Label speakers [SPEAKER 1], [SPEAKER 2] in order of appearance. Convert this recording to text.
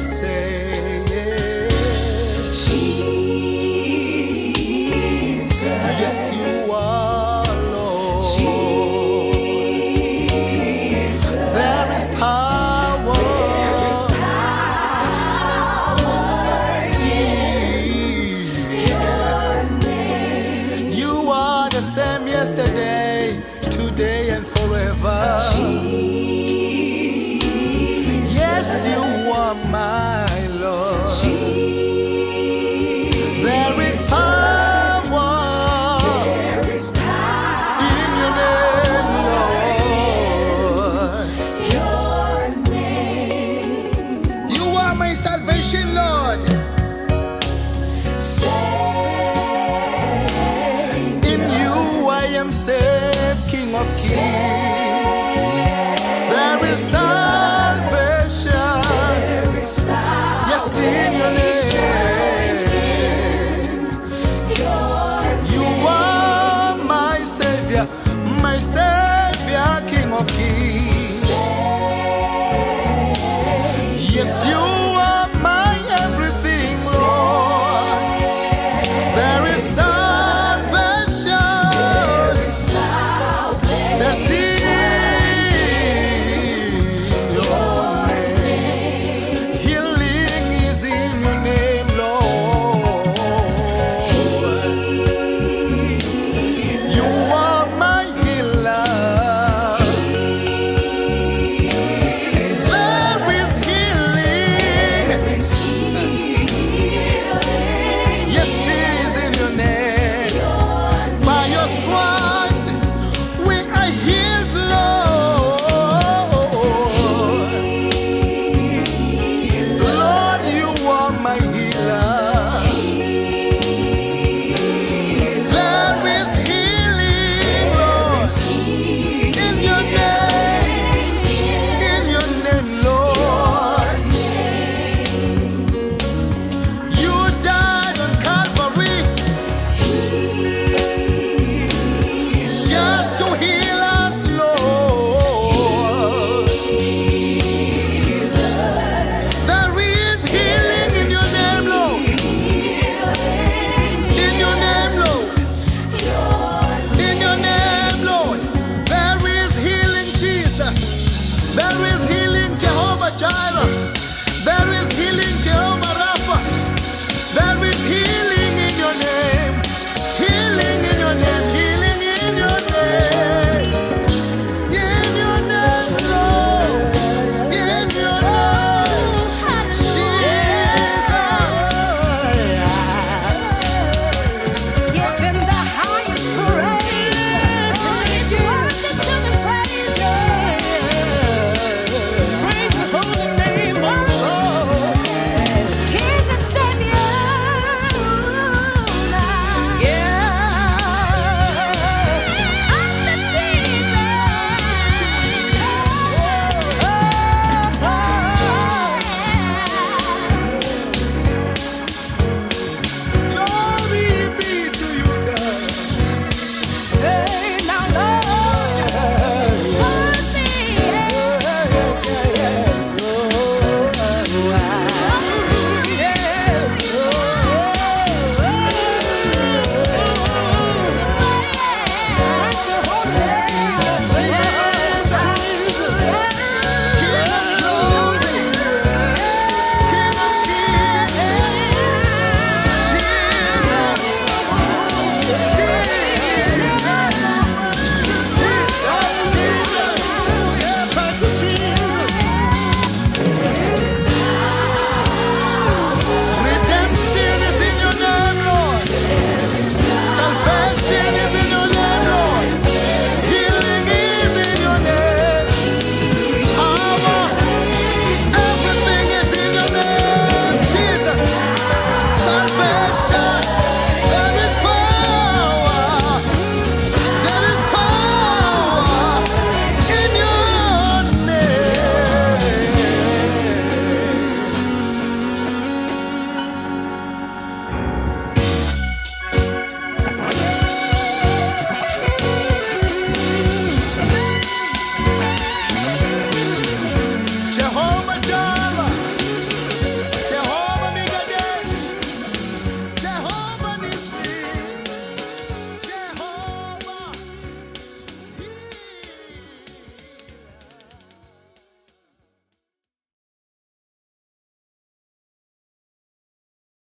[SPEAKER 1] say,
[SPEAKER 2] Jesus.
[SPEAKER 1] yes, you are, Lord.
[SPEAKER 2] Jesus.
[SPEAKER 1] There is power. You are the same yesterday, today, and forever. Yes, you are my Lord. There is power in your name, Lord. You are my salvation, Lord. In you I am saved, King of Kings. There is salvation. Yes, in your name. You are my Savior, King of Kings. Yes, you are my everything, Lord. There is salvation. That is in your name. Healing is in your name, Lord. You are my healer. There is healing. Yes, it is in your name. By your stripes we are healed, Lord. Lord, you are my healer. There is healing, Lord, in your name, Lord. You died on Calvary just to heal us, Lord. There is healing in your name, Lord. In your name, Lord. In your name, Lord. There is healing, Jesus. There is healing, Jehovah Jireh.